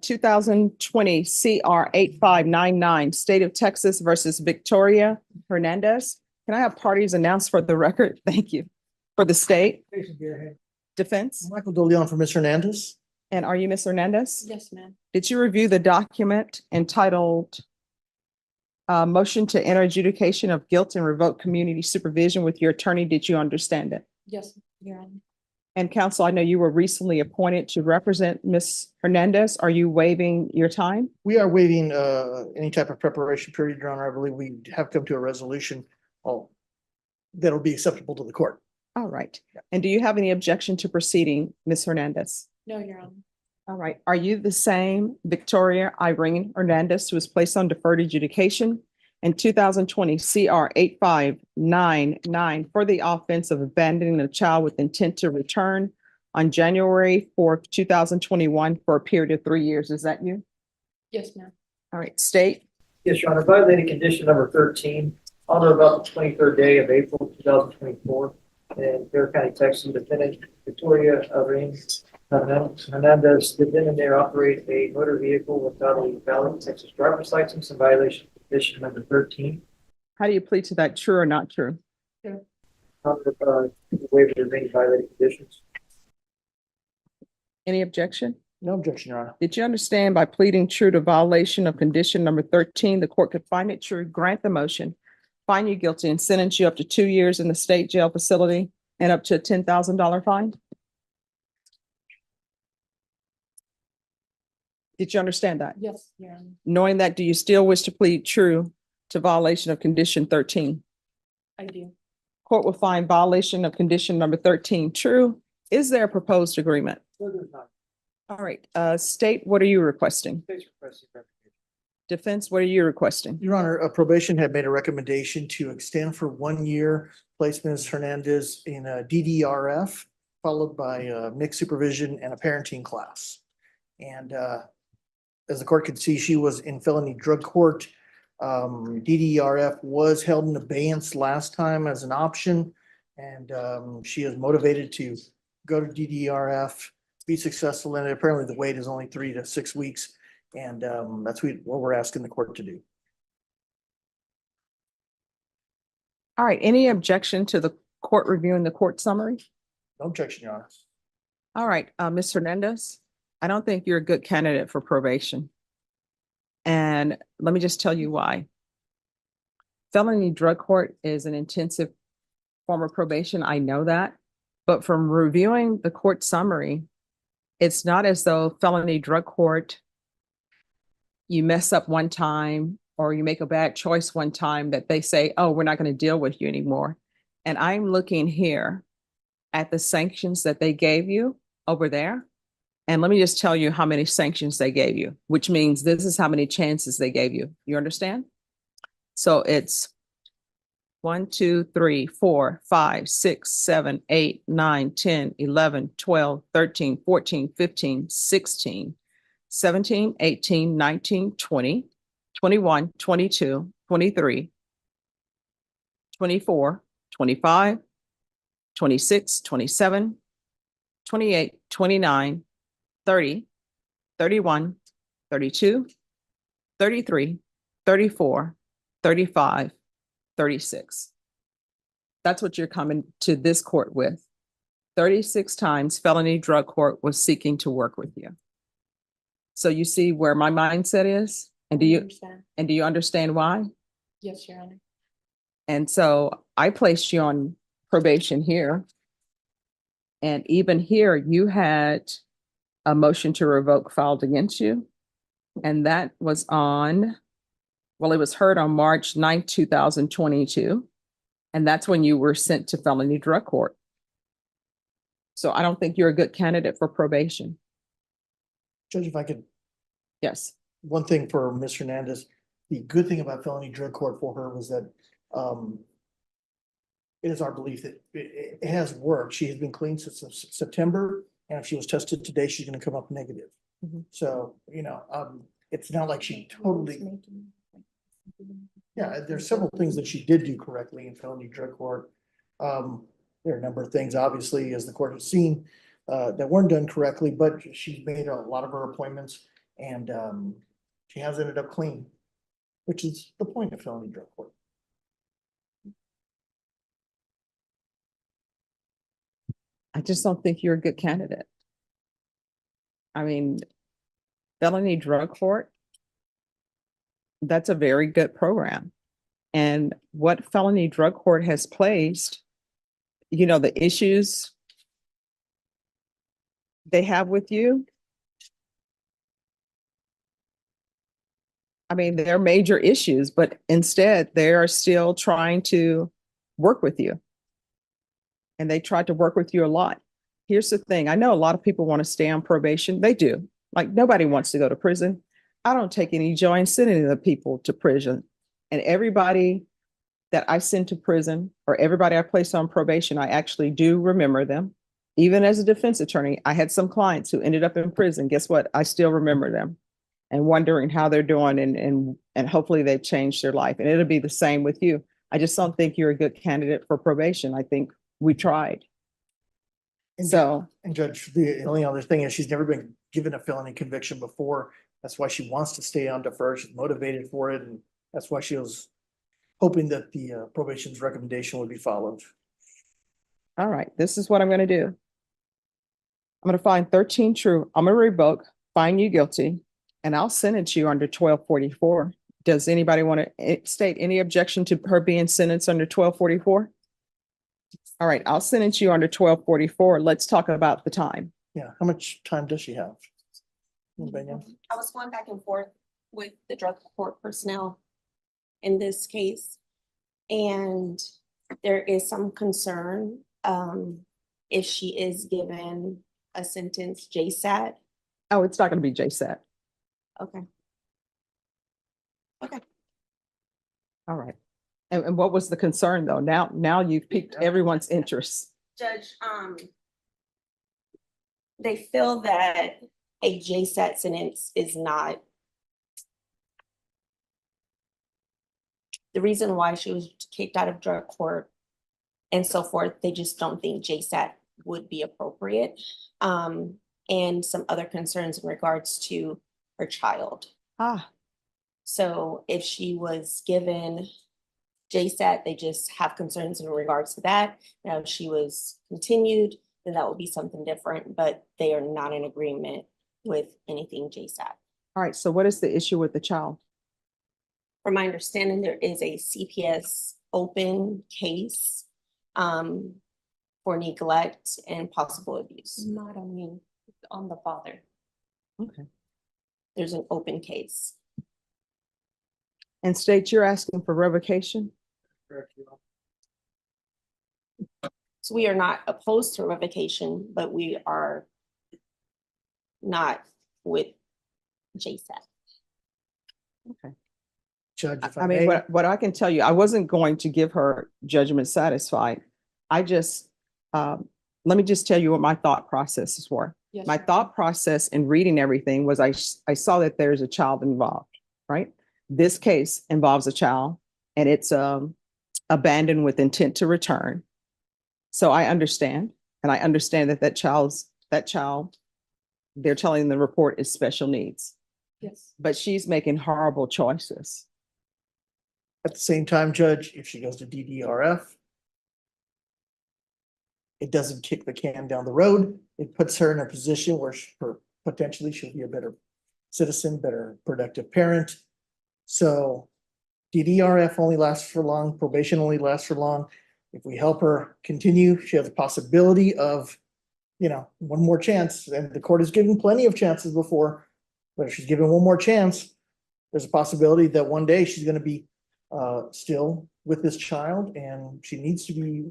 2020 CR 8599, State of Texas versus Victoria Hernandez. Can I have parties announced for the record? Thank you. For the state. Defense. Michael DeLeon for Ms. Hernandez. And are you Ms. Hernandez? Yes, ma'am. Did you review the document entitled Motion to Enter Adjudication of Guilt and Revoke Community Supervision with your attorney? Did you understand it? Yes, Your Honor. And counsel, I know you were recently appointed to represent Ms. Hernandez. Are you waiving your time? We are waiving any type of preparation period, Your Honor. I believe we have come to a resolution that'll be acceptable to the court. All right. And do you have any objection to proceeding, Ms. Hernandez? No, Your Honor. All right. Are you the same Victoria Irene Hernandez who was placed on deferred adjudication in 2020 CR 8599 for the offense of abandoning a child with intent to return on January 4th, 2021 for a period of 3 years? Is that you? Yes, ma'am. All right. State. Yes, Your Honor. Violated condition number 13 on or about the 23rd day of April 2024 in Bear County, Texas. Defendant Victoria Hernandez did then and there operate a motor vehicle without a valid Texas driver's license in violation of condition number 13. How do you plead to that? True or not true? Waiver the remaining violated conditions. Any objection? No objection, Your Honor. Did you understand by pleading true to violation of condition number 13, the court could find it true, grant the motion, find you guilty, and sentence you up to 2 years in the state jail facility and up to a $10,000 fine? Did you understand that? Yes, Your Honor. Knowing that, do you still wish to plead true to violation of condition 13? I do. Court will find violation of condition number 13 true. Is there a proposed agreement? All right, state, what are you requesting? Defense, what are you requesting? Your Honor, probation had made a recommendation to extend for 1 year, place Ms. Hernandez in a DDRF, followed by mixed supervision and a parenting class. And as the court could see, she was in felony drug court. DDRF was held in abeyance last time as an option, and she is motivated to go to DDRF, be successful in it. Apparently the wait is only 3 to 6 weeks, and that's what we're asking the court to do. All right, any objection to the court reviewing the court summary? No objection, Your Honor. All right, Ms. Hernandez, I don't think you're a good candidate for probation. And let me just tell you why. Felony drug court is an intensive form of probation. I know that. But from reviewing the court summary, it's not as though felony drug court, you mess up one time or you make a bad choice one time that they say, oh, we're not going to deal with you anymore. And I'm looking here at the sanctions that they gave you over there. And let me just tell you how many sanctions they gave you, which means this is how many chances they gave you. You understand? So it's 1, 2, 3, 4, 5, 6, 7, 8, 9, 10, 11, 12, 13, 14, 15, 16, 17, 18, 19, 20, 21, 22, 23, 24, 25, 26, 27, 28, 29, 30, 31, 32, 33, 34, 35, 36. That's what you're coming to this court with. 36 times felony drug court was seeking to work with you. So you see where my mindset is? And do you understand why? Yes, Your Honor. And so I placed you on probation here. And even here, you had a motion to revoke filed against you. And that was on, well, it was heard on March 9th, 2022. And that's when you were sent to felony drug court. So I don't think you're a good candidate for probation. Judge, if I could, Yes. one thing for Ms. Hernandez, the good thing about felony drug court for her was that it is our belief that it has worked. She has been clean since September, and if she was tested today, she's going to come up negative. Mhm. So, it's not like she totally, yeah, there's several things that she did do correctly in felony drug court. There are a number of things, obviously, as the court has seen, that weren't done correctly, but she's made a lot of her appointments, And she has ended up clean, which is the point of felony drug court. I just don't think you're a good candidate. I mean, felony drug court, that's a very good program. And what felony drug court has placed, you know, the issues they have with you. I mean, they're major issues, but instead they are still trying to work with you. And they tried to work with you a lot. Here's the thing. I know a lot of people want to stay on probation. They do. Like nobody wants to go to prison. I don't take any joy in sending the people to prison. And everybody that I send to prison or everybody I place on probation, I actually do remember them. Even as a defense attorney, I had some clients who ended up in prison. Guess what? I still remember them and wondering how they're doing and hopefully they've changed their life. And it'll be the same with you. I just don't think you're a good candidate for probation. I think we tried. So, And Judge, the only other thing is she's never been given a felony conviction before. That's why she wants to stay on defer. She's motivated for it. And that's why she was hoping that the probation's recommendation would be followed. all right, this is what I'm going to do. I'm going to find 13 true. I'm going to revoke, find you guilty, and I'll sentence you under 1244. Does anybody want to state any objection to her being sentenced under 1244? All right, I'll sentence you under 1244. Let's talk about the time. Yeah, how much time does she have? Anybody know? I was going back and forth with the drug court personnel in this case. And there is some concern if she is given a sentence JSAT. Oh, it's not going to be JSAT. Okay. Okay. All right. And what was the concern though? Now you've piqued everyone's interest. Judge, they feel that a JSAT sentence is not the reason why she was kicked out of drug court and so forth. They just don't think JSAT would be appropriate. And some other concerns in regards to her child. Ah, So if she was given JSAT, they just have concerns in regards to that. Now, if she was continued, then that would be something different, but they are not in agreement with anything JSAT. all right. So what is the issue with the child? From my understanding, there is a CPS open case for neglect and possible abuse. Not on you, on the father. Okay. There's an open case. And state you're asking for revocation? Correct, Your Honor. So we are not opposed to revocation, but we are not with JSAT. Okay. Judge, if I I mean, may, what I can tell you, I wasn't going to give her judgment satisfied. I just, let me just tell you what my thought processes were. Yes, My Your Honor. thought process in reading everything was I saw that there's a child involved, right? This case involves a child and it's abandoned with intent to return. So I understand, and I understand that that child, they're telling the report is special needs, Yes. but she's making horrible choices. at the same time, Judge, if she goes to DDRF, it doesn't kick the can down the road. It puts her in a position where potentially she'll be a better citizen, better productive parent. So DDRF only lasts for long, probation only lasts for long. If we help her continue, she has a possibility of, one more chance. And the court has given plenty of chances before, but if she's given one more chance, there's a possibility that one day she's going to be still with this child, and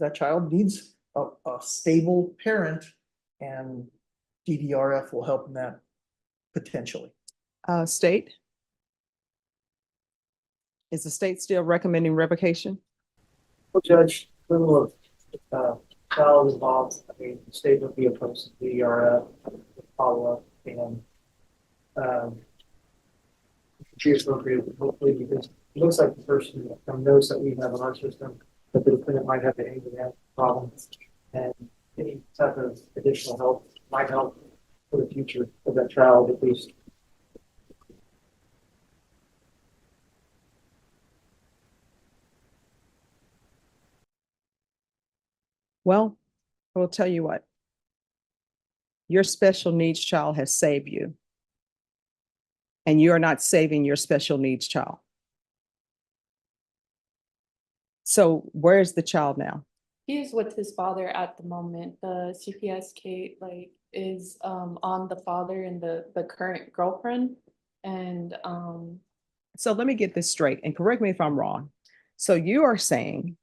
that child needs a stable parent, and DDRF will help in that potentially. State? Is the state still recommending revocation? Well, Judge, little of child involved, I mean, the state would be opposed to DRF, follow-up, and be appropriate, hopefully, because it looks like the person knows that we have in our system that the defendant might have an anger management problem, and any type of additional help might help for the future of that child, at least Well, I will tell you what. Your special needs child has saved you. And you are not saving your special needs child. So where's the child now? He is with his father at the moment. The CPS case is on the father and the current girlfriend. And So let me get this straight and correct me if I'm wrong. So you are saying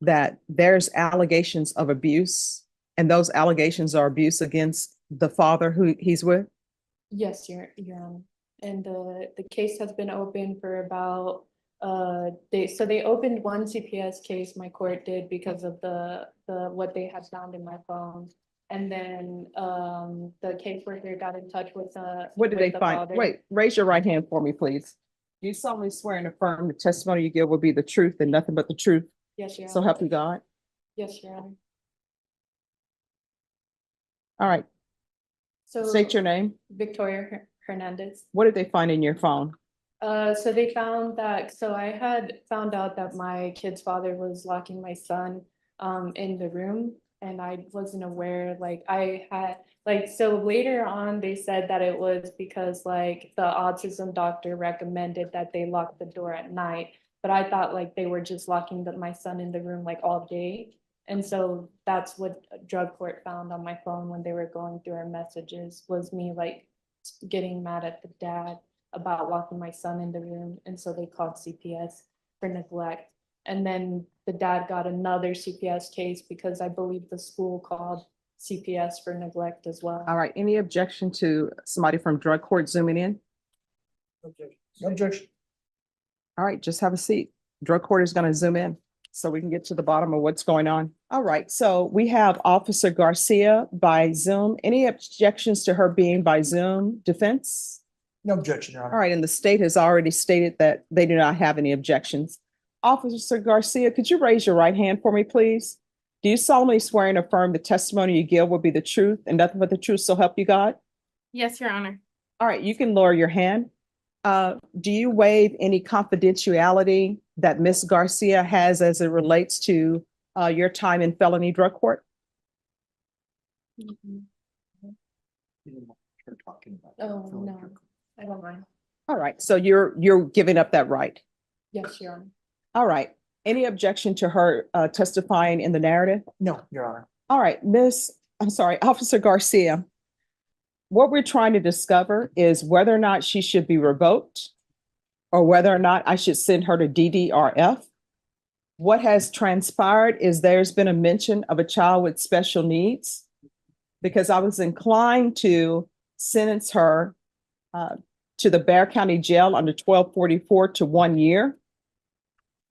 that there's allegations of abuse and those allegations are abuse against the father who he's with? yes, Your Honor. And the case has been open for about they opened one CPS case, my court did, because of the what they had found in my phone. And then the caseworker got in touch with What did with they the find? father. Wait, raise your right hand for me, please. You solemnly swear and affirm the testimony you give will be the truth and nothing but the truth. Yes, Your So Honor. help you God. Yes, Your Honor. All right, So state your name. Victoria Hernandez. What did they find in your phone? So they found that, so I had found out that my kid's father was locking my son in the room, and I wasn't aware, like I had, like, so later on, they said that it was because like the autism doctor recommended that they lock the door at night, but I thought like they were just locking my son in the room like all day. And so that's what drug court found on my phone when they were going through our messages, was me like getting mad at the dad about locking my son in the room, and so they called CPS for neglect. And then the dad got another CPS case because I believe the school called CPS for neglect as well. All right, any objection to somebody from drug court zooming in? No objection. All right, just have a seat. Drug court is going to zoom in so we can get to the bottom of what's going on. All right, so we have Officer Garcia by Zoom. Any objections to her being by Zoom? Defense? No objection, Your All Honor. right, and the state has already stated that they do not have any objections. Officer Garcia, could you raise your right hand for me, please? Do you solemnly swear and affirm the testimony you give will be the truth and nothing but the truth, so help you God? Yes, Your Honor. All right, you can lower your hand. Do you waive any confidentiality that Ms. Garcia has as it relates to your time in felony drug court? Oh, no, I don't mind. All right, so you're giving up that right. Yes, Your Honor. All right. Any objection to her testifying in the narrative? No, Your Honor. All right, Officer Garcia. What we're trying to discover is whether or not she should be revoked or whether or not I should send her to DDRF. What has transpired is there's been a mention of a child with special needs because I was inclined to sentence her to the Bexar County Jail under 1244 to 1 year.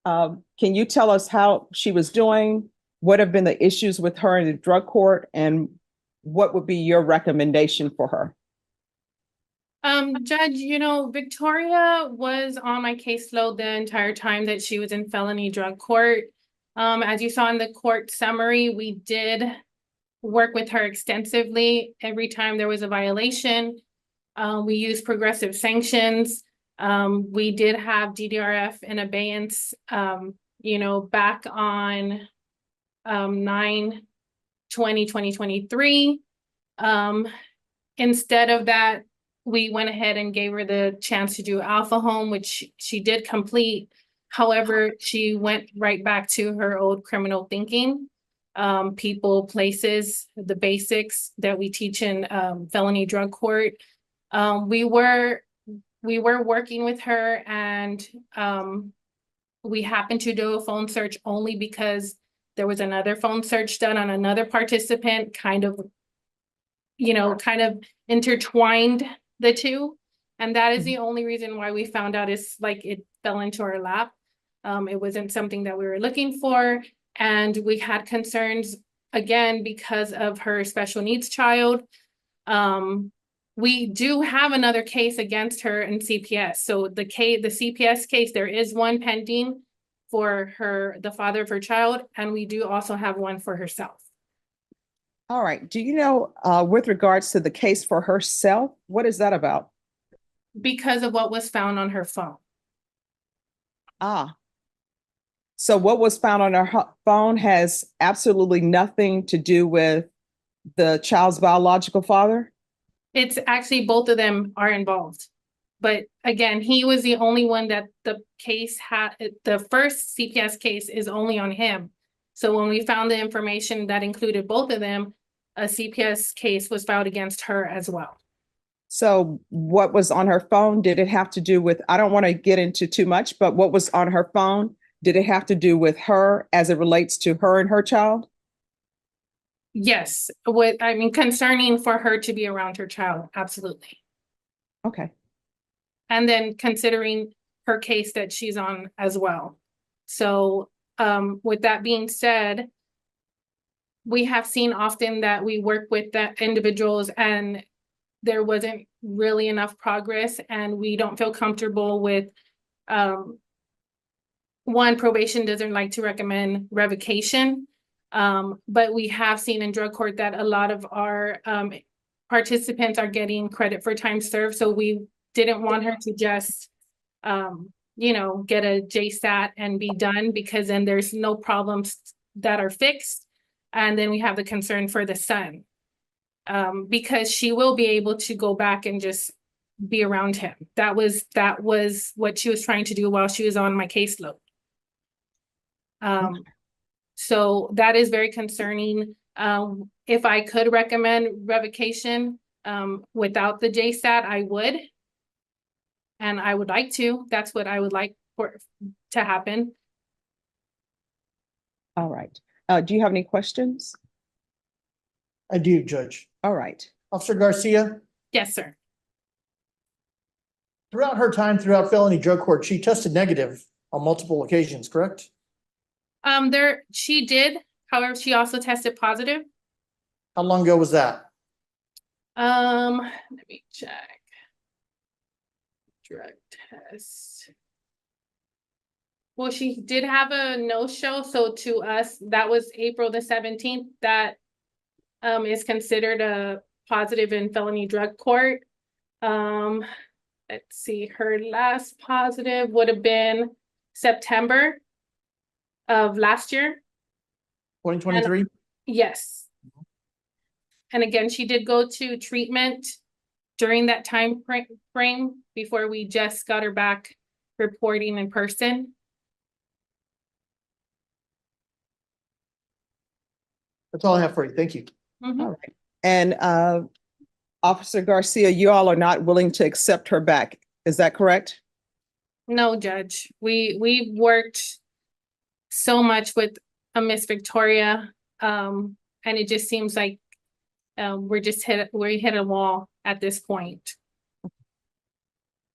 Can you tell us how she was doing? What have been the issues with her in the drug court, and what would be your recommendation for her? Judge, Victoria was on my caseload the entire time that she was in felony drug court. As you saw in the court summary, we did work with her extensively. Every time there was a violation, we used progressive sanctions. We did have DDRF in abeyance, back on 9/20/2023. Instead of that, we went ahead and gave her the chance to do Alpha Home, which she did complete. However, she went right back to her old criminal thinking, people, places, the basics that we teach in felony drug court. We were working with her, and we happened to do a phone search only because there was another phone search done on another participant, kind of intertwined the two. And that is the only reason why we found out, is like it fell into our lap. It wasn't something that we were looking for. And we had concerns, again, because of her special needs child. We do have another case against her in CPS. So the CPS case, there is one pending for the father of her child, and we do also have one for herself. All right. Do you know, with regards to the case for herself, what is that about? Because of what was found on her phone. So what was found on her phone has absolutely nothing to do with the child's biological father? It's actually both of them are involved. But again, he was the only one that the case had, the first CPS case is only on him. So when we found the information that included both of them, a CPS case was filed against her as well. So what was on her phone? Did it have to do with, I don't want to get into too much, but what was on her phone? Did it have to do with her as it relates to her and her child? Yes, concerning for her to be around her child, absolutely. Okay. And then considering her case that she's on as well. So with that being said, we have seen often that we work with the individuals and there wasn't really enough progress and we don't feel comfortable with one, probation doesn't like to recommend revocation. But we have seen in drug court that a lot of our participants are getting credit for time served. So we didn't want her to just, get a JSAT and be done, because then there's no problems that are fixed. And then we have the concern for the son, because she will be able to go back and just be around him. That was what she was trying to do while she was on my caseload. So that is very concerning. If I could recommend revocation without the JSAT, I would. And I would like to. That's what I would like to happen. All right. Do you have any questions? I do, Judge. All right. Officer Garcia, Yes, sir. throughout her time throughout felony drug court, she tested negative on multiple occasions, correct? She did. However, she also tested positive. How long ago was that? Let me check. Drug test. Well, she did have a no-show, so to us, that was April the 17th. That is considered a positive in felony drug court. Let's see, her last positive would have been September of last year. 2023? Yes. And again, she did go to treatment during that time frame before we just got her back reporting in person. That's all I have for you. Thank you. Mhm. All right. And Officer Garcia, you all are not willing to accept her back. Is that correct? No, Judge. We worked so much with Miss Victoria, and it just seems like we hit a wall at this point.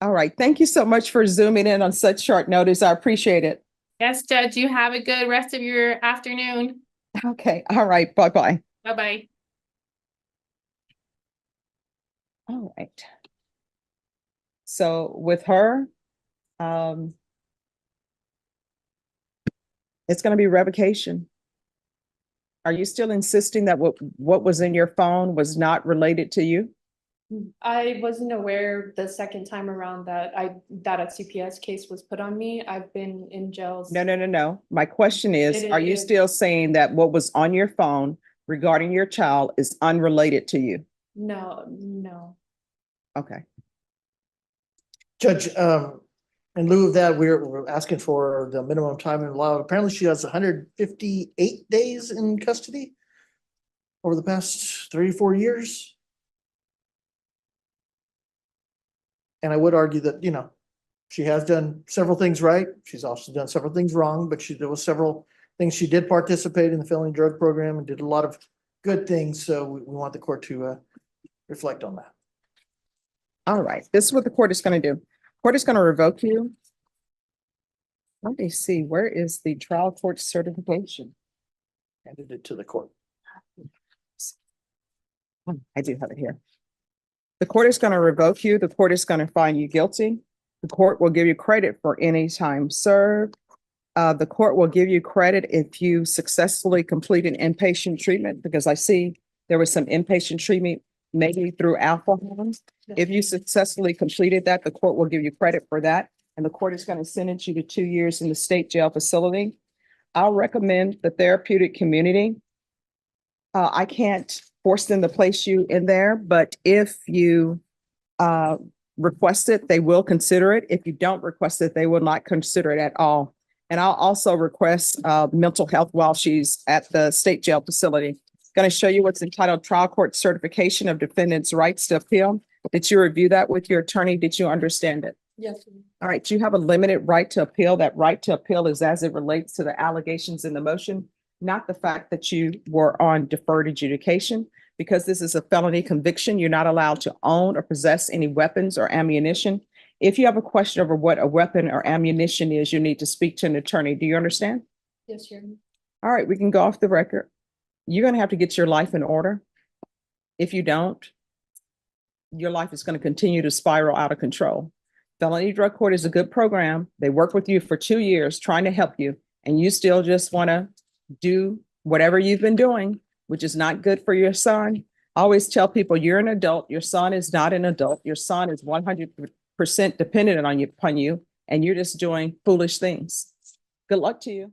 All right. Thank you so much for zooming in on such short notice. I appreciate it. Yes, Judge, you have a good rest of your afternoon. Okay. All right. Bye-bye. Bye-bye. All right. So with her, it's going to be revocation. Are you still insisting that what was in your phone was not related to you? I wasn't aware the second time around that a CPS case was put on me. I've been in jail. No. My question is, It are you is- still saying that what was on your phone regarding your child is unrelated to you? No. Okay. Judge, in lieu of that, we're asking for the minimum time allowed. Apparently she has 158 days in custody over the past 3 or 4 years. And I would argue that, she has done several things right. She's also done several things wrong, but there was several things. She did participate in the felony drug program and did a lot of good things. So we want the court to reflect on that. All right. This is what the court is going to do. Court is going to revoke you. Let me see. Where is the trial court certification? Handed it to the court. I do have it here. The court is going to revoke you. The court is going to find you guilty. The court will give you credit for any time served. The court will give you credit if you successfully completed inpatient treatment, because I see there was some inpatient treatment maybe through alcohol. If you successfully completed that, the court will give you credit for that. And the court is going to sentence you to 2 years in the state jail facility. I'll recommend the therapeutic community. I can't force them to place you in there, but if you request it, they will consider it. If you don't request it, they will not consider it at all. And I'll also request mental health while she's at the state jail facility. Going to show you what's entitled Trial Court Certification of Defendant's Rights to Appeal. Did you review that with your attorney? Did you understand it? Yes. All right, you have a limited right to appeal. That right to appeal is as it relates to the allegations in the motion, not the fact that you were on deferred adjudication. Because this is a felony conviction, you're not allowed to own or possess any weapons or ammunition. If you have a question over what a weapon or ammunition is, you need to speak to an attorney. Do you understand? Yes, Your Honor. All right, we can go off the record. You're going to have to get your life in order. If you don't, your life is going to continue to spiral out of control. Felony Drug Court is a good program. They work with you for 2 years trying to help you, and you still just want to do whatever you've been doing, which is not good for your son. I always tell people you're an adult. Your son is not an adult. Your son is 100% dependent on you, upon you, and you're just doing foolish things. Good luck to you.